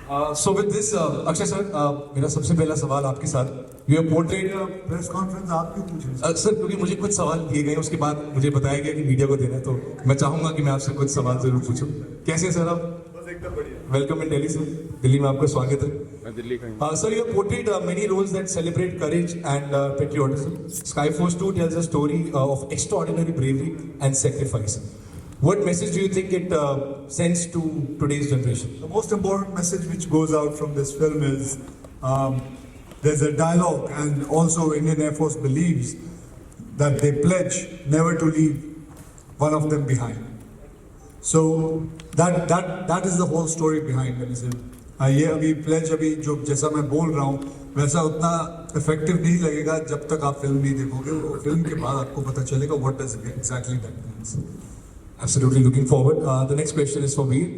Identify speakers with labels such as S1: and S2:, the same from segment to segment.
S1: So with this, Akshay sir, मेरा सबसे पहला सवाल आपके साथ, you have portrayed
S2: press conference आप क्यों पूछ रहे हैं?
S1: सर क्योंकि मुझे कुछ सवाल दिए गए उसके बाद मुझे बताया गया कि मीडिया को देना है, तो मैं चाहूंगा कि मैं आपसे कुछ सवाल जरूर पूछूं। कैसे हैं सर आप?
S2: बस एकदम बढ़िया।
S1: Welcome in Delhi sir, Delhi में आपका स्वागत है।
S3: मैं दिल्ली का ही।
S1: Sir, you have portrayed many roles that celebrate courage and patriotism. Skyforce 2 tells a story of extraordinary bravery and sacrifice. What message do you think it sends to today's generation?
S2: The most important message which goes out from this film is there's a dialogue, and also Indian Air Force believes that they pledge never to leave one of them behind. So that is the whole story behind it. ये अभी pledge अभी जो जैसा मैं बोल रहा हूँ वैसा उतना इफेक्टिव नहीं लगेगा जब तक आप फिल्म नहीं देखोगे। फिल्म के बाद आपको पता चलेगा what does exactly that means.
S1: Absolutely looking forward. The next question is for Veer.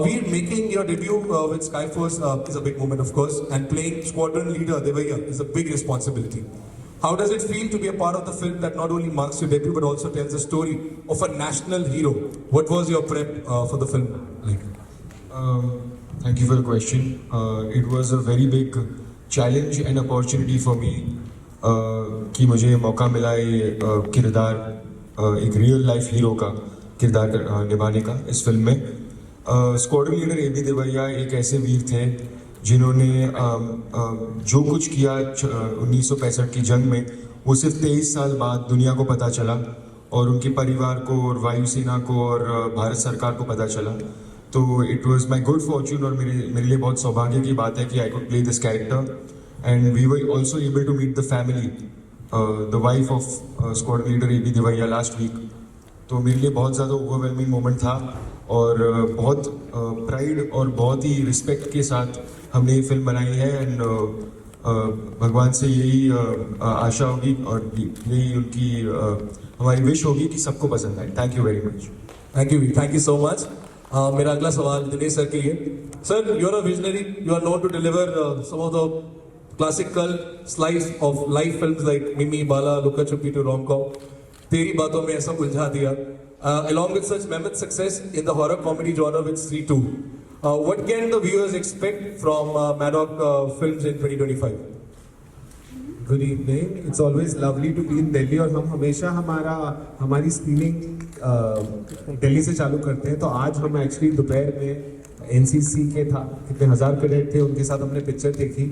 S1: Veer, making your debut with Skyforce is a big moment, of course, and playing squadron leader Devaya is a big responsibility. How does it feel to be a part of the film that not only marks your debut but also tells the story of a national hero? What was your prep for the film like?
S3: Thank you for the question. It was a very big challenge and opportunity for me कि मुझे मौका मिला ये किरदार एक real life hero का किरदार निभाने का इस फिल्म में। Squadron leader A B Devaiah एक ऐसे वीर थे जिन्होंने जो कुछ किया 1965 की जंग में वो सिर्फ 23 साल बाद दुनिया को पता चला और उनके परिवार को और वायुसेना को और भारत सरकार को पता चला। तो it was my good fortune और मेरे लिए बहुत सौभाग्य की बात है कि I could play this character and we were also able to meet the family the wife of squadron leader A B Devaiah last week. तो मेरे लिए बहुत ज़्यादा ओवरवेलमिंग मोमेंट था और बहुत प्राइड और बहुत ही रिस्पेक्ट के साथ हमने ये फिल्म बनाई है एंड भगवान से यही आशा होगी और यही उनकी हमारी विश होगी कि सबको पसंद आए। Thank you very much.
S1: Thank you so much. मेरा अगला सवाल दिनेश सर के लिए। Sir, you are a visionary, you are known to deliver some of the classical slice of life films like Mimi, Bala, Luka Chupi to rom-com. तेरी बातों में ऐसा उलझा दिया. Along with such mammoth success in the horror comedy genre with Stree 2. What can the viewers expect from Maddock films in 2025?
S4: Good evening, it's always lovely to be in Delhi और हम हमेशा हमारी स्क्रीनिंग दिल्ली से चालू करते हैं। तो आज हम एक्चुअली दोपहर में एनसीसी के था, कितने हज़ार कैडेट थे, उनके साथ हमने पिक्चर देखी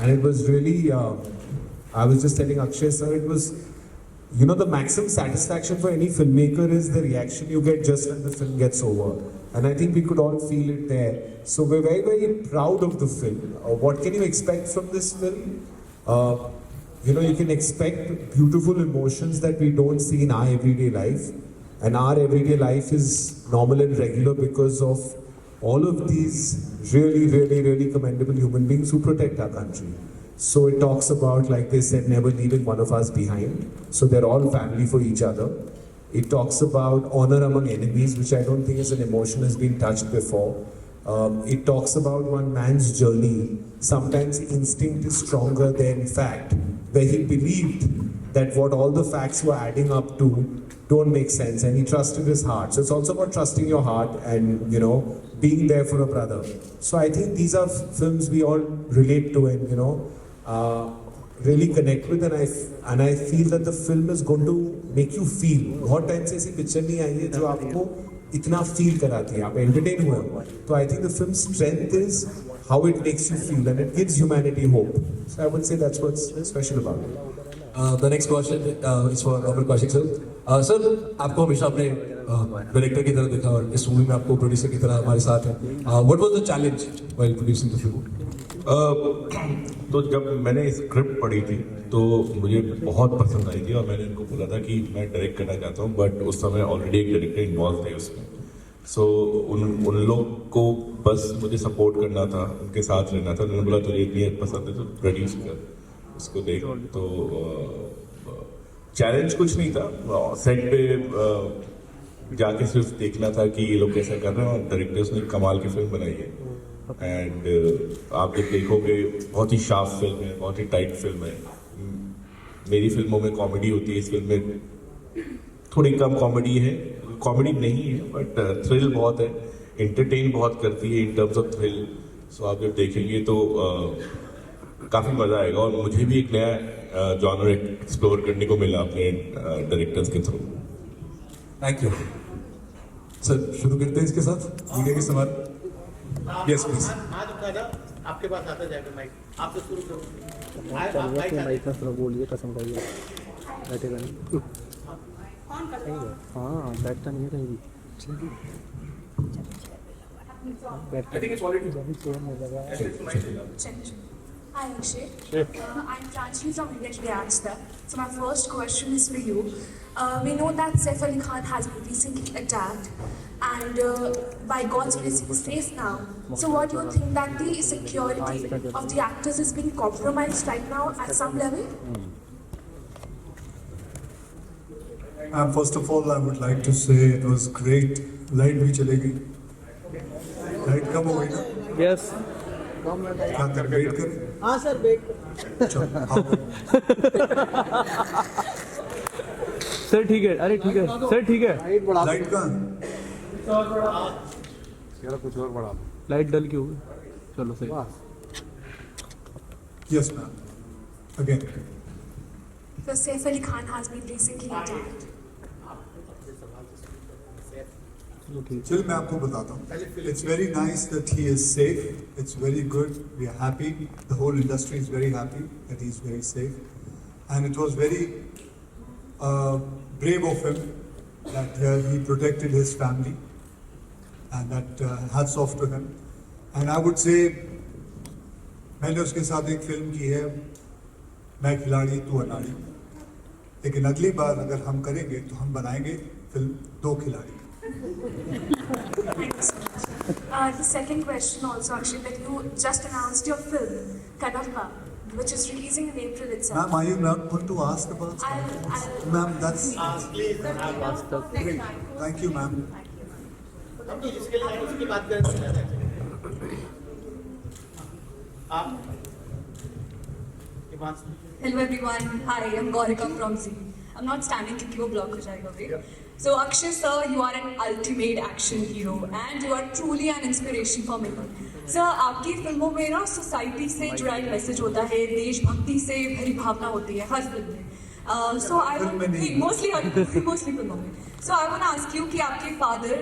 S4: and it was really I was just telling Akshay sir, it was you know the maximum satisfaction for any filmmaker is the reaction you get just when the film gets over, and I think we could all feel it there. So we're very, very proud of the film. What can you expect from this film? You know, you can expect beautiful emotions that we don't see in our everyday life, and our everyday life is normal and regular because of all of these really, really, really commendable human beings who protect our country. So it talks about, like they said, never leaving one of us behind. So they're all family for each other. It talks about honor among enemies, which I don't think is an emotion has been touched before. It talks about one man's journey. Sometimes instinct is stronger than fact, where he believed that what all the facts were adding up to don't make sense, and he trusted his heart. So it's also about trusting your heart and, you know, being there for a brother. So I think these are films we all relate to and, you know, really connect with, and I feel that the film is going to make you feel. बहुत time से ऐसी picture नहीं आई है जो आपको इतना feel कराती है, आप एंटरटेन हुए हो। तो I think the film strength is how it makes you feel and it gives humanity hope. So I would say that's what's special about it.
S1: The next question is for Robert Kaushik sir. Sir, आपको हमेशा अपने director की तरह देखा और इस movie में आपको प्रोड्यूसर की तरह हमारे साथ है. What was the challenge while producing the film?
S5: तो जब मैंने स्क्रिप्ट पढ़ी थी तो मुझे बहुत पसंद आई थी और मैंने इनको बोला था कि मैं डायरेक्ट करना चाहता हूँ, बट उस समय ऑलरेडी एक डायरेक्टर इन्वॉल्व थे उसमें। सो उन लोग को बस मुझे सपोर्ट करना था, उनके साथ रहना था। उन्होंने बोला तुझे इतनी पसंद है तो प्रोड्यूस कर, उसको देख। तो चैलेंज कुछ नहीं था, सेट पे जाके सिर्फ देखना था कि ये लोग कैसा कर रहे हैं, और डायरेक्टर्स ने कमाल की फिल्म बनाई है। एंड आप जब देखोगे बहुत ही शार्प फिल्म है, बहुत ही टाइट फिल्म है। मेरी फिल्मों में कॉमेडी होती है, इस फिल्म में थोड़ी कम कॉमेडी है, कॉमेडी नहीं है बट थ्रिल बहुत है, एंटरटेन बहुत करती है इन टर्म्स ऑफ थ्रिल। सो आप जब देखेंगे तो काफ़ी मज़ा आएगा और मुझे भी एक नया जॉनर एक्सप्लोर करने को मिला अपने डायरेक्टर्स के थ्रू।
S1: Thank you sir. शुरू करते हैं इसके साथ मीडिया के सवाल। Yes please.
S6: हाथ उठा दो, आपके पास आता जाएगा माइक, आप तो शुरू करो।
S7: माइक का थोड़ा बोलिए, कसम खाइए बैठेगा नहीं। हाँ बैठता नहीं है कहीं भी।
S8: Hi Akshay. I'm Pranjali from India Today Akshay. So my first question is for you. We know that Saif Ali Khan has been recently attacked and by God's grace he's safe now. So what do you think that the security of the actors is being compromised right now at some level?
S2: First of all, I would like to say it was great. Light भी चलेगी. Light कम हो गई ना?
S7: Yes
S2: क्या कर wait करें?
S6: हाँ sir, wait.
S2: चलो, आओ।
S7: सर ठीक है, अरे ठीक है सर, ठीक है।
S2: लाइट कहाँ?
S7: लाइट डल क्यों हो गई? चलो सही।
S2: Yes, ma'am. Again.
S8: So Saif Ali Khan has been recently attacked.
S2: चल मैं आपको बताता हूँ. It's very nice that he is safe. It's very good. We are happy. The whole industry is very happy that he is very safe. And it was very brave of him that he protected his family. And that hats off to him. And I would say मैंने उसके साथ एक film की है, मैं खिलाड़ी तू अनाड़ी. लेकिन अगली बार अगर हम करेंगे तो हम बनाएंगे फिल्म दो खिलाड़ी.
S8: Thank you so much. The second question also Akshay, that you just announced your film Kadampa, which is releasing in April itself.
S2: Ma'am, are you not going to ask about
S8: I'll
S2: Ma'am, that's
S6: please
S2: great. Thank you, ma'am.
S6: हम तो जिसके लिए आए उसकी बात करें। आप
S9: Hello everyone. Hi, I'm Gaurika from Z. I'm not standing क्योंकि वो block हो जाएगा अभी. So Akshay sir, you are an ultimate action hero and you are truly an inspiration for me. Sir, आपकी फिल्मों में ना सोसाइटी से जुड़ा एक मैसेज होता है, देशभक्ति से भरी भावना होती है हर फिल्म में. So I mostly फिल्मों में. So I want to ask you कि आपके फादर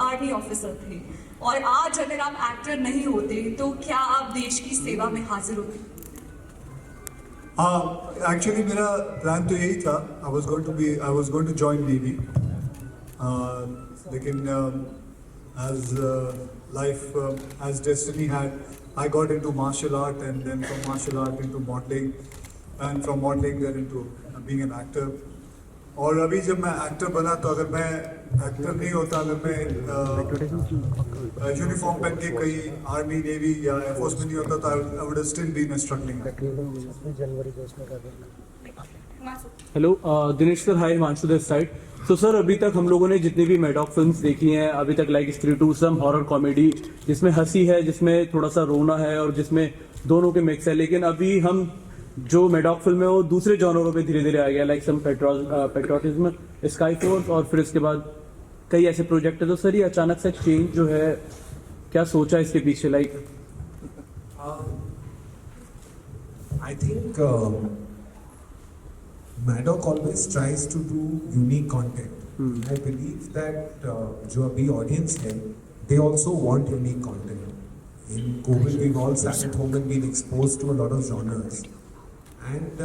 S9: आर्मी ऑफिसर थे और आज अगर आप एक्टर नहीं होते तो क्या आप देश की सेवा में हाजिर होते?
S2: Actually मेरा प्लान तो यही था. I was going to join Navy. लेकिन as life, as destiny had, I got into martial art and then from martial art into modeling and from modeling then into being an actor. और अभी जब मैं actor बना तो अगर मैं actor नहीं होता, अगर मैं यूनिफॉर्म पहन के कहीं आर्मी नेवी या एयरफोर्स में नहीं होता तो I would still been a struggling actor.
S7: Hello Dinesh sir, hi Himanshu this side. तो सर अभी तक हम लोगों ने जितनी भी मैडॉक फिल्म्स देखी हैं अभी तक, लाइक स्त्री टू, सम हॉरर कॉमेडी जिसमें हंसी है, जिसमें थोड़ा सा रोना है और जिसमें दोनों के मिक्स है, लेकिन अभी हम जो मैडॉक फिल्म है वो दूसरे जॉनरों पे धीरे धीरे आ गया, like some patriotism, sky force और फिर इसके बाद कई ऐसे प्रोजेक्ट है. तो सर ये अचानक से चेंज जो है, क्या सोचा इसके पीछे? Like
S4: I think Maddock always tries to do unique content. I believe that जो अभी audience है, they also want unique content. In COVID, we've all sat at home and been exposed to a lot of genres, and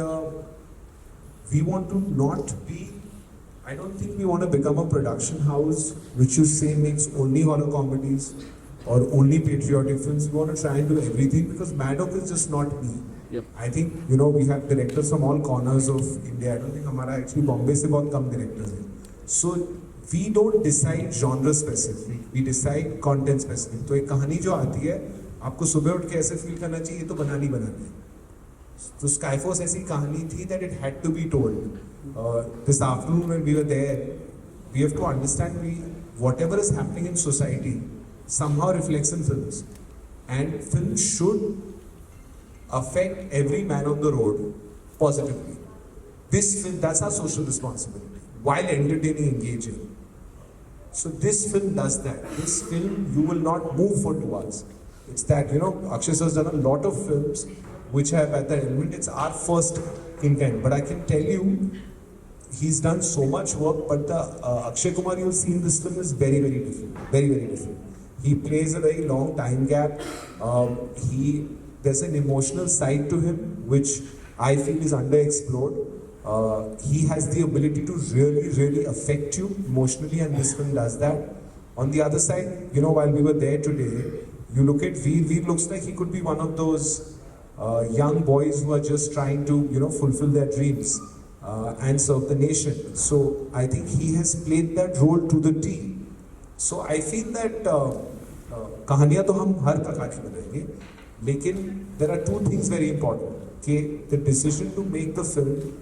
S4: we want to not be. I don't think we want to become a production house which you say makes only horror comedies or only patriotic films. We want to try and do everything because Maddock is just not me. I think we have directors from all corners of India. I don't think हमारा actually Bombay से बहुत कम directors हैं. So we don't decide genre specific. We decide content specific. तो एक कहानी जो आती है, आपको सुबह उठ के ऐसे फील करना चाहिए, ये तो बनानी है. तो Skyforce ऐसी कहानी थी that it had to be told. This afternoon when we were there, we have to understand whatever is happening in society somehow reflects in films, and films should affect every man on the road positively. This film, that's our social responsibility, while entertaining, engaging. So this film does that. This film, you will not move for 2 hours. It's that, you know, Akshay sir has done a lot of films which have at that element. It's our first in kind. But I can tell you, he's done so much work, but the Akshay Kumar you'll see in this film is very, very different. Very, very different. He plays a very long time gap. There's an emotional side to him which I feel is underexplored. He has the ability to really, really affect you emotionally, and this film does that. On the other side, you know, while we were there today, you look at Veer looks like he could be one of those young boys who are just trying to, you know, fulfill their dreams and serve the nation. So I think he has played that role to the T. So I feel that कहानियाँ तो हम हर प्रकार की बनाएंगे, लेकिन there are two things very important कि the decision to make the film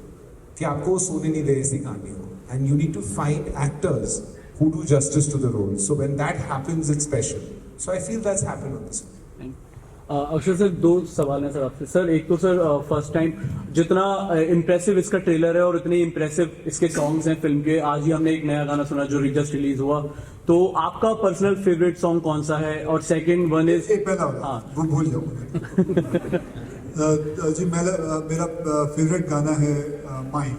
S4: कि आपको सोने नहीं दे ऐसी कहानी हो, and you need to find actors who do justice to the role. So when that happens, it's special. So I feel that's happened on this film.
S7: अक्षर sir, दो सवाल हैं सर आपसे. सर एक तो सर फर्स्ट टाइम जितना impressive इसका trailer है और इतने इम्प्रेसिव इसके सॉन्ग्स हैं फिल्म के, आज ही हमने एक नया गाना सुना जो जस्ट रिलीज हुआ, तो आपका पर्सनल फेवरेट सॉन्ग कौन सा है? और सेकंड वन इज
S2: वो भूल जाओ जी, मेरा फेवरेट गाना है माई.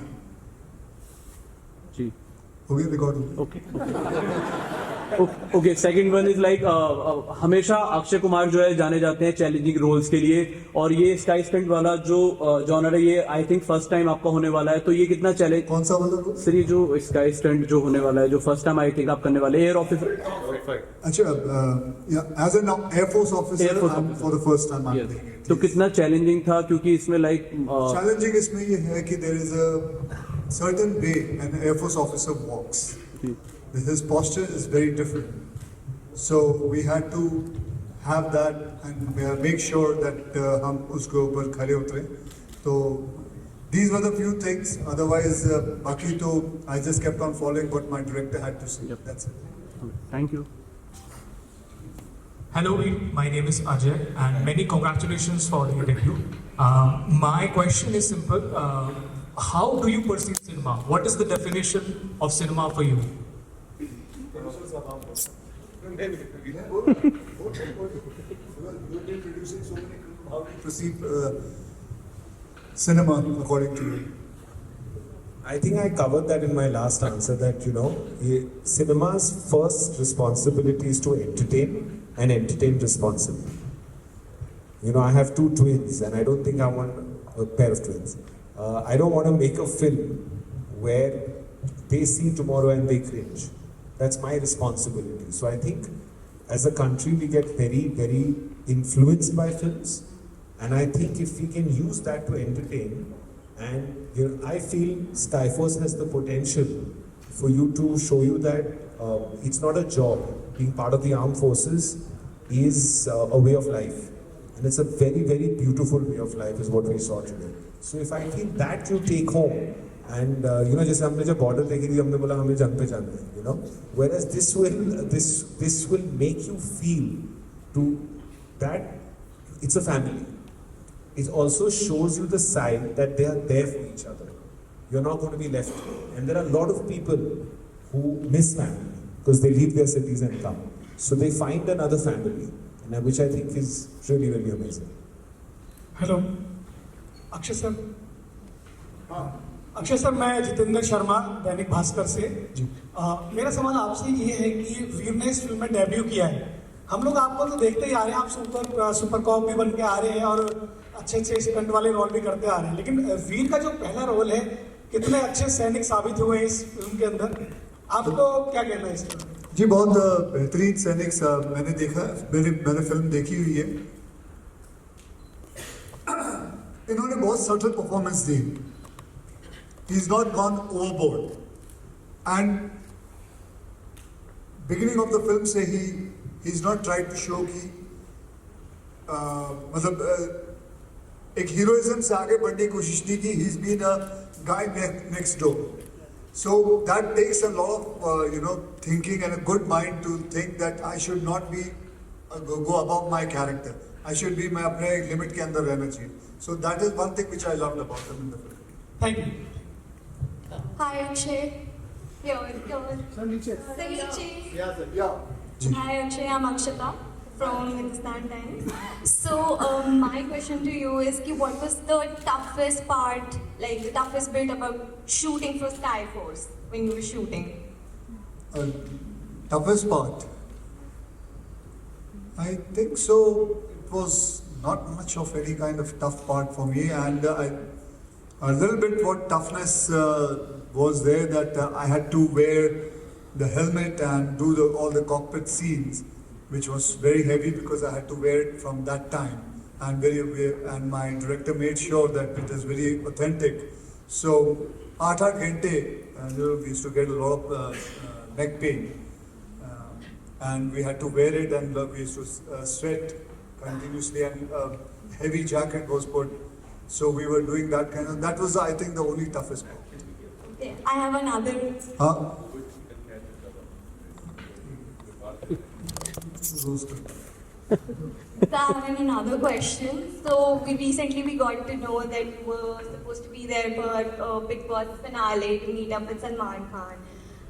S7: जी
S2: हो गया, रिकॉर्ड हो गया.
S7: Okay okay. Second one is like हमेशा अक्षय कुमार जो है जाने जाते हैं चैलेंजिंग रोल्स के लिए, और ये स्काई स्टंट वाला जो जॉनर है ये आई थिंक फर्स्ट टाइम आपका होने वाला है, तो ये कितना चैलेंज?
S2: कौन सा वाला रोल?
S7: सर ये जो स्काई स्टंट जो होने वाला है, जो फर्स्ट टाइम आई थिंक आप करने वाले एयर ऑफिसर.
S2: अच्छा, as an air force officer for the first time I am doing it.
S7: तो कितना चैलेंजिंग था? क्योंकि इसमें लाइक
S2: चैलेंजिंग इसमें ये है कि there is a certain way an air force officer walks. His posture is very different. So we had to have that and make sure that हम उसके ऊपर खड़े उतरे. So these were the few things. Otherwise, बाकी तो I just kept on following what my director had to say.
S7: Yep.
S2: That's it.
S7: Thank you.
S10: Hello, my name is Ajay, and many congratulations for your debut. My question is simple. How do you perceive cinema? What is the definition of cinema for you?
S2: Perceive cinema according to you.
S4: I think I covered that in my last answer, that, you know, cinema's first responsibility is to entertain and entertain responsibly. You know, I have two twins and I don't think I want a pair of twins. I don't want to make a film where they see tomorrow and they cringe. That's my responsibility. So I think as a country we get very, very influenced by films, and I think if we can use that to entertain, and, you know, I feel Skyforce has the potential for you to show you that it's not a job. Being part of the armed forces is a way of life, and it's a very, very beautiful way of life is what we saw today. So if I feel that you take home, and you know, जैसे हमने जब border देखी थी हमने बोला हमें जंग पे जाना है, you know, whereas this will make you feel to that it's a family. It also shows you the side that they are there for each other. You're not going to be left, and there are a lot of people who miss family because they leave their cities and come, so they find another family, and which I think is really, really amazing.
S10: Hello, Akshay sir. Akshay sir, मैं जितेंद्र शर्मा, दैनिक भास्कर से. मेरा सवाल आपसे ये है कि वीर ने इस फिल्म में डेब्यू किया है. हम लोग आपको तो देखते ही आ रहे हैं, आप सुपर कॉप भी बन के आ रहे हैं और अच्छे अच्छे स्टंट वाले रोल भी करते आ रहे हैं, लेकिन वीर का जो पहला रोल है, कितने अच्छे सैनिक साबित हुए हैं इस फिल्म के अंदर. आपको क्या कहना है इसका?
S2: जी, बहुत बेहतरीन सैनिक मैंने देखा, मैंने फिल्म देखी हुई है. इन्होंने बहुत subtle performance the. He's not gone overboard, and beginning of the film से he's not tried to show कि मतलब एक heroism से आगे बढ़ने की कोशिश नहीं की. He's been a guy next door, so that takes a lot of you know, thinking and a good mind to think that I should not be go above my character. I should be मैं अपने limit के अंदर रहना चाहिए. So that is one thing which I loved about him in the film.
S10: Thank you.
S9: Hi Akshay. Here.
S10: Sir, नीचे.
S9: Say Akshay.
S10: Yeah, sir.
S2: Yeah.
S9: Hi Akshay, I'm Akshita. from Hindustan Times. So my question to you is कि what was the toughest part, like the toughest bit about shooting for Skyforce when you were shooting?
S2: Toughest part? I think so. It was not much of any kind of tough part for me, and a little bit what toughness was there that I had to wear the helmet and do all the cockpit scenes, which was very heavy because I had to wear it from that time, and and my director made sure that it is very authentic. So 8 घंटे we used to get a lot of neck pain, and we had to wear it, and we used to sweat continuously, and heavy jacket was put. So we were doing that kind of. That was, I think, the only toughest part.
S9: Okay, I have another. So I have another question. So we got to know that you were supposed to be there for Big Boss finale to meet up with Salman Khan,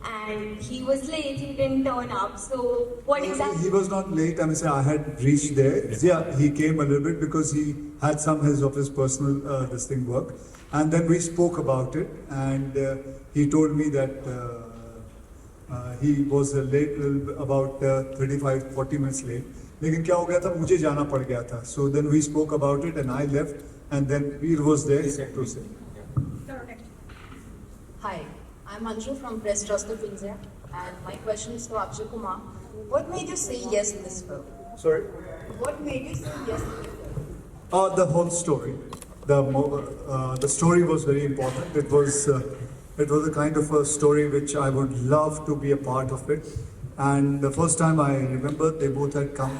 S9: and he was late. He didn't turn up. So what exactly?
S2: He was not late. I mean, I had reached there. Yeah, he came a little bit because he had some of his personal this thing work, and then we spoke about it, and he told me that he was late about 35-40 minutes late. लेकिन क्या हो गया था, मुझे जाना पड़ गया था. So then we spoke about it, and I left, and then Veer was there to say.
S11: Hi, I'm Anju from Press Trust of India, and my question is to Akshay Kumar. What made you say yes in this film?
S2: Sorry.
S11: What made you say yes in this film?
S2: The whole story. The story was very important. It was a kind of a story which I would love to be a part of it. And the first time I remember, they both had come,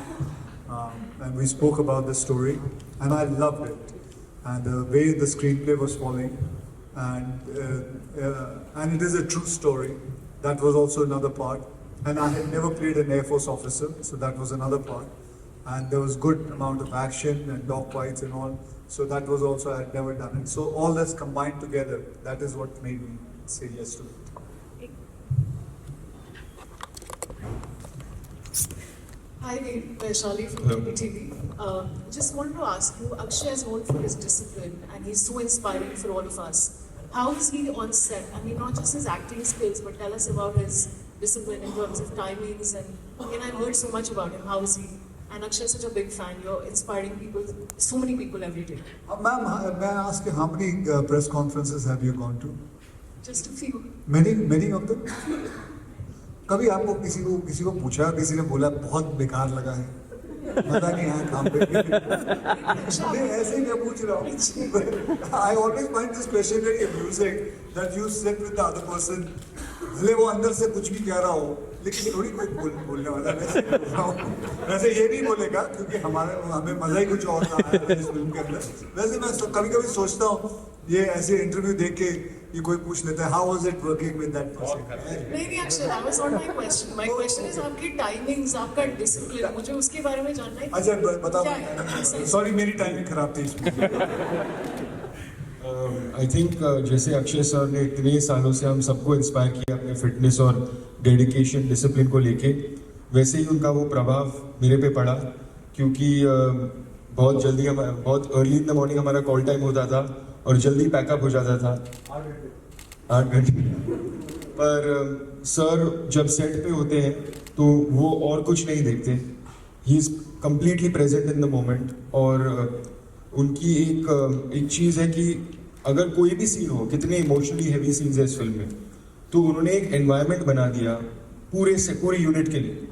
S2: and we spoke about the story, and I loved it, and the way the screenplay was falling, and it is a true story. That was also another part. And I had never played an Air Force officer, so that was another part. And there was good amount of action and dogfights and all. So that was also, I had never done it. So all that's combined together, that is what made me say yes to it.
S12: Hi, Vaishali from KBTV. Just wanted to ask you, Akshay is known for his discipline, and he's so inspiring for all of us. How is he on set? I mean, not just his acting skills, but tell us about his discipline in terms of timings, and I've heard so much about him. How is he? And Akshay is such a big fan. You're inspiring people, so many people every day.
S2: Ma'am, may I ask you, how many press conferences have you gone to?
S12: Just a few.
S2: Many of them? कभी आपको किसी को पूछा, किसी ने बोला बहुत बेकार लगा है, मजा नहीं आया काम पे? नहीं, ऐसे ही मैं पूछ रहा हूँ. I always find this question very amusing that you sit with the other person, भले वो अंदर से कुछ भी कह रहा हो, लेकिन थोड़ी कोई बोलने वाला है. वैसे ये नहीं बोलेगा क्योंकि हमें मजा ही कुछ और आया इस फिल्म के अंदर. वैसे मैं कभी सोचता हूँ ये ऐसे इंटरव्यू देख के ये कोई पूछ लेता है, how was it working with that person?
S12: नहीं Akshay, that was not my question. My question is आपकी timings, आपका discipline, मुझे उसके बारे में जानना है.
S2: अच्छा बताओ. Sorry, मेरी टाइमिंग खराब थी इसमें.
S3: आई थिंक जैसे अक्षय सर ने इतने सालों से हम सबको इंस्पायर किया अपने फिटनेस और डेडिकेशन डिसिप्लिन को लेके, वैसे ही उनका वो प्रभाव मेरे पे पड़ा, क्योंकि बहुत अर्ली इन द मॉर्निंग हमारा कॉल टाइम होता था और जल्दी पैकअप हो जाता था 8 घंटे. पर सर जब सेट पे होते हैं तो वो और कुछ नहीं देखते, he is completely present in the moment. और उनकी एक चीज़ है कि अगर कोई भी सीन हो, कितने इमोशनली हैवी सीन्स है इस फिल्म में, तो उन्होंने एक एनवायरनमेंट बना दिया पूरे यूनिट के लिए.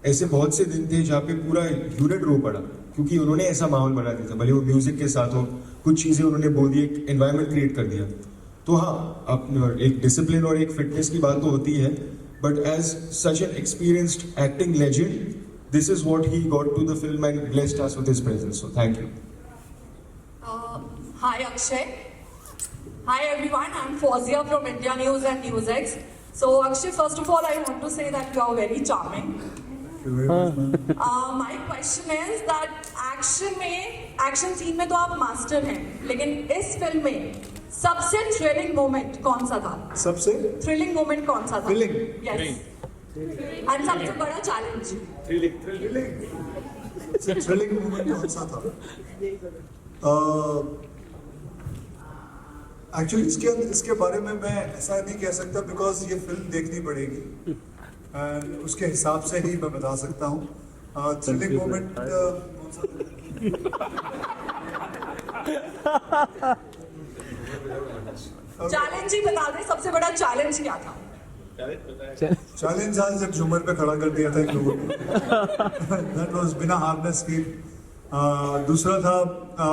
S3: ऐसे बहुत से दिन थे जहाँ पे पूरा यूनिट रो पड़ा, क्योंकि उन्होंने ऐसा माहौल बना दिया था. भले वो म्यूजिक के साथ हो, कुछ चीज़ें उन्होंने बोल दी, एक एनवायरनमेंट क्रिएट कर दिया. तो हाँ, एक डिसिप्लिन और एक फिटनेस की बात तो होती है, but as such an experienced acting legend, this is what he got to the film and blessed us with his presence. So thank you.
S8: Hi Akshay. Hi everyone, I'm Fawzia from India News and NewsX. So Akshay, first of all, I want to say that you are very charming. My question is that action scene में तो आप master हैं, लेकिन इस फिल्म में सबसे thrilling moment कौन सा था?
S2: सबसे
S8: थ्रिलिंग मोमेंट कौन सा था?
S2: Thrilling?
S8: Yes.
S9: And सबसे बड़ा challenge.
S2: थ्रिलिंग मोमेंट कौन सा था? एक्चुअली इसके बारे में मैं ऐसा नहीं कह सकता बिकॉज ये फिल्म देखनी पड़ेगी एंड उसके हिसाब से ही मैं बता सकता हूँ. थ्रिलिंग मोमेंट कौन सा था?
S9: Challenge ही बता दे, सबसे बड़ा challenge क्या था?
S2: चैलेंज आज जब झूमर पे खड़ा कर दिया था इन लोगों ने. दैट वाज बिना हार्नेस के. दूसरा था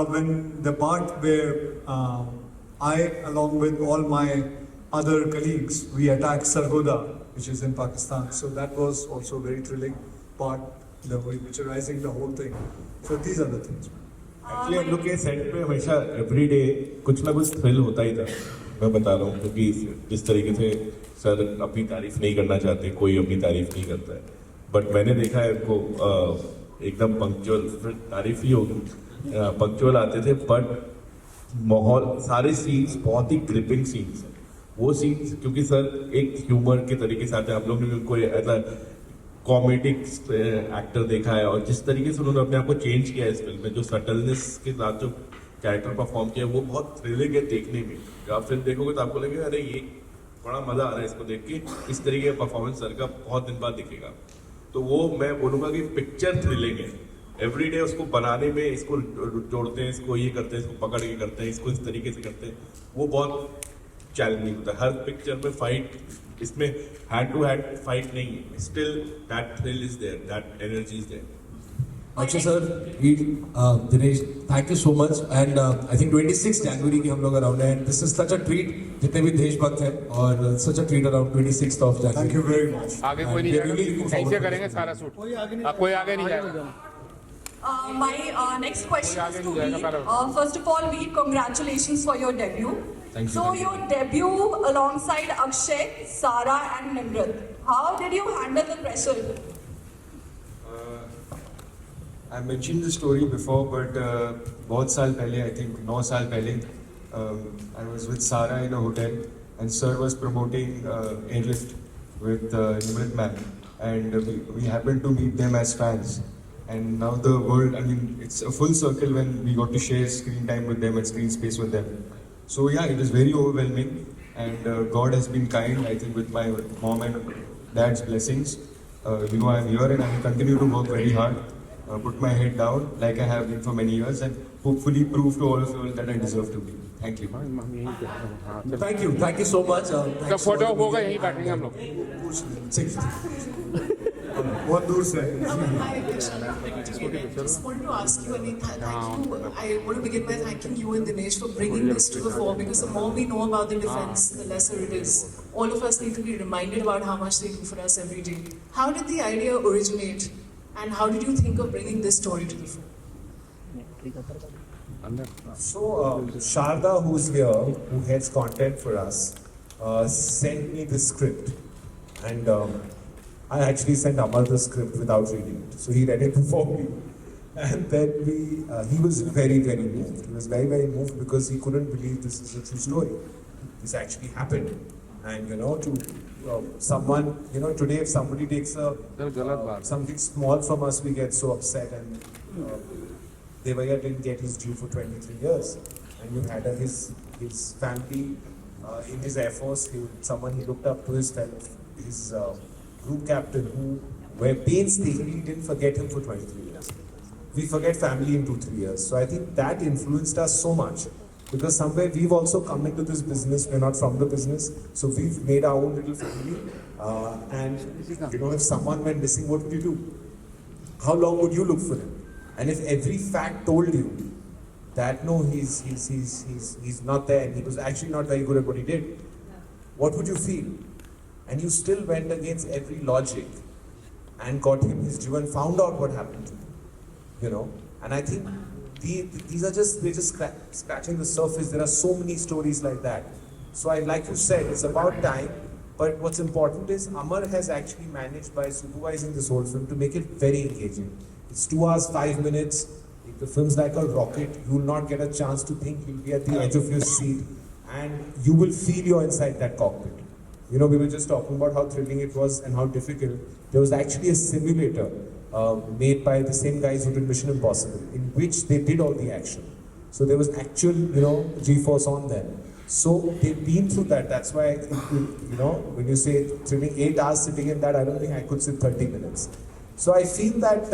S2: when the part where I along with all my other colleagues we attacked Sargodha which is in Pakistan, so that was also a very thrilling part, the way picturizing the whole thing. So these are the things.
S5: Actually हम लोग के set पे हमेशा everyday कुछ ना कुछ thrill होता ही था. मैं बता रहा हूँ क्योंकि जिस तरीके से सर अपनी तारीफ नहीं करना चाहते, कोई अपनी तारीफ नहीं करता है, बट मैंने देखा है इनको एकदम पंक्चुअल, फिर तारीफ ही होगी, पंक्चुअल आते थे, बट माहौल सारे सीन्स बहुत ही ग्रिपिंग सीन्स हैं. वो सीन्स क्योंकि सर एक ह्यूमर के तरीके से आते हैं, आप लोग ने भी उनको एज अ कॉमेडिक एक्टर देखा है, और जिस तरीके से उन्होंने अपने आप को चेंज किया है इस फिल्म में, जो सटलनेस के साथ जो कैरेक्टर परफॉर्म किया वो बहुत थ्रिलिंग है देखने में. जब आप फिल्म देखोगे तो आपको लगेगा अरे ये बड़ा मजा आ रहा है इसको देख के. इस तरीके का परफॉर्मेंस सर का बहुत दिन बाद दिखेगा. तो वो मैं बोलूँगा कि पिक्चर थ्रिलिंग है. एवरीडे उसको बनाने में इसको जोड़ते हैं, इसको ये करते हैं, इसको पकड़ के करते हैं, इसको इस तरीके से करते हैं, वो बहुत चैलेंजिंग होता है. हर पिक्चर में फाइट, इसमें हैंड टू हैंड फाइट नहीं है, still that thrill is there, that energy is there.
S1: अच्छा sir, Dinesh, thank you so much. And I think 26 जनवरी की हम लोग अराउंड है, and this is such a treat. जितने भी देशभक्त हैं, और such a treat around 26 of January.
S2: Thank you very much.
S13: आगे कोई नहीं जाएगा, ऐसे करेंगे सारा शूट. कोई आगे नहीं जाएगा.
S9: My next question is to Veer. First of all, Veer, congratulations for your debut.
S3: Thank you.
S9: So your debut alongside Akshay, Sara and Nimrat. How did you handle the pressure?
S3: I mentioned the story before, but बहुत साल पहले, I think 9 साल पहले, I was with Sara in a hotel, and Sir was promoting Airlift with Nimrat ma'am, and we happened to meet them as fans. And now the world, I mean, it's a full circle when we got to share screen time with them and screen space with them. So yeah, it is very overwhelming, and God has been kind, I think, with my mom and dad's blessings. I'm here and I will continue to work very hard, put my head down like I have been for many years, and hopefully prove to all of you all that I deserve to be. Thank you.
S1: Thank you so much.
S13: तो photo होगा यहीं बैठेंगे हम लोग.
S2: बहुत दूर से.
S12: I just wanted to ask you, I mean, thank you. I want to begin by thanking you and Dinesh for bringing this to the fore, because the more we know about the defense, the lesser it is. All of us need to be reminded about how much they do for us every day. How did the idea originate, and how did you think of bringing this story to the fore?
S4: So, Sharda, who's here, who heads content for us, sent me the script, and I actually sent Amar the script without reading it. So he read it before me, and then he was very, very moved. He was very, very moved because he couldn't believe this is a true story. This actually happened, and to someone, today if somebody takes something small from us, we get so upset, and Devaya didn't get his due for 23 years, and you had his family in his Air Force, someone he looked up to, his group captain, who were painstakingly didn't forget him for 23 years. We forget family in 2-3 years. So I think that influenced us so much, because somewhere we've also come into this business. We're not from the business, so we've made our own little family. And if someone went missing, what would you do? How long would you look for him? And if every fact told you that no, he's not there, and he was actually not very good at what he did, what would you feel? And you still went against every logic and got him his due and found out what happened to him, And I think we're just scratching the surface. There are so many stories like that. So like you said, it's about time. But what's important is Amar has actually managed, by supervising this whole film, to make it very engaging. It's 2 hours, 5 minutes. If the film's like a rocket, you will not get a chance to think. You'll be at the edge of your seat, and you will feel you're inside that cockpit. You know, we were just talking about how thrilling it was and how difficult. There was actually a simulator made by the same guys who did Mission Impossible, in which they did all the action. So there was actual, you know, G-force on them. So they've been through that. That's why, you know, when you say thrilling 8 hours sitting in that, I don't think I could sit 30 minutes. So I feel that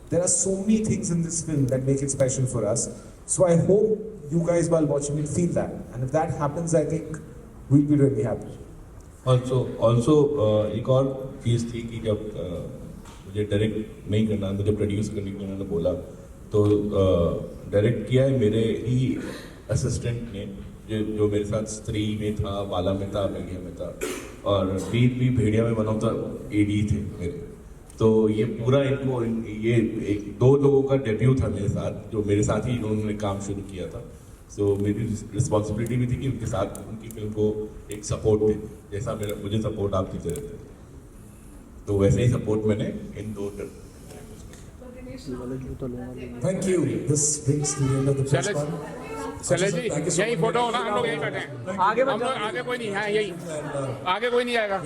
S4: there are so many things in this film that make it special for us. So I hope you guys while watching it feel that. And if that happens, I think we'll be really happy.
S5: Also एक और चीज़ थी कि जब मुझे direct नहीं करना, मुझे produce करने के लिए उन्होंने बोला, तो डायरेक्ट किया है मेरे ही असिस्टेंट ने, जो मेरे साथ स्त्री में था, बाला में था, भेड़िया में था, और वीर भी भेड़िया में वन ऑफ द एडी थे मेरे। तो ये पूरा इनको ये एक 2 लोगों का डेब्यू था मेरे साथ, जो मेरे साथ ही उन्होंने काम शुरू किया था। सो मेरी रिस्पॉन्सिबिलिटी भी थी कि उनके साथ उनकी फिल्म को एक सपोर्ट दे, जैसा मुझे सपोर्ट आप देते रहते थे, तो वैसे ही सपोर्ट मैंने इन 2
S2: Thank you. This brings to the end of the press conference.
S13: Shailesh ji, यही फोटो होना, हम लोग यहीं बैठे हैं। आगे आगे कोई नहीं है, यही आगे कोई नहीं आएगा।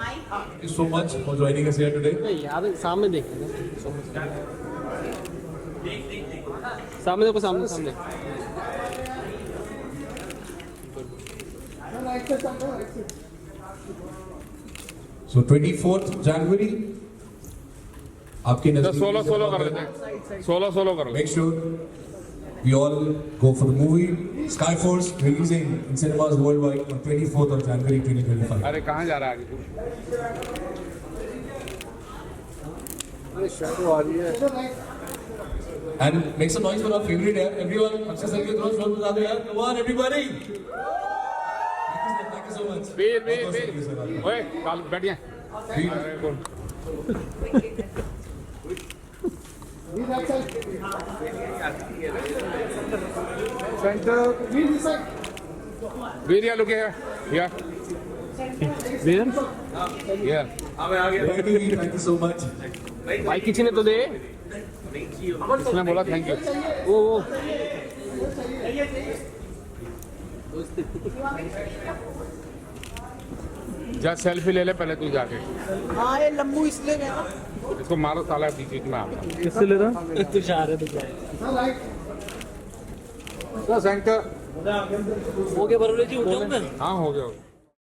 S1: Thank you so much for joining us here today.
S7: यार सामने देख, सामने देखो, सामने सामने।
S1: So 24th January, आपके नजदीक
S13: 16 कर लेते हैं, 16 कर लेते
S1: Make sure we all go for the movie Skyforce, releasing in cinemas worldwide on 24th of January 2025.
S13: हैं। अरे कहाँ जा रहा है आगे तू? अरे शैडो आ रही है।
S1: And make some noise for our favorite air. Everyone, Akshay sir के throw shot बजा दो यार. Come on everybody. Thank you so much.
S13: वीर, ओए, काल बैठिए। अरे बोल। वीर, look here. Here. Here.
S1: Thank you so much.
S7: भाई किसी ने तो दे,
S13: उसने बोला थैंक यू।
S7: वो
S13: जा सेल्फी ले ले पहले तू जाके।
S6: हाँ ये लंबू इसलिए गया।
S13: इसको मारो साला बीच में आता।
S7: किससे ले रहा? तुषार है
S13: तो सेंटर
S7: हो गया बरोबर जी, उठाऊं मैं?
S13: हाँ हो गया।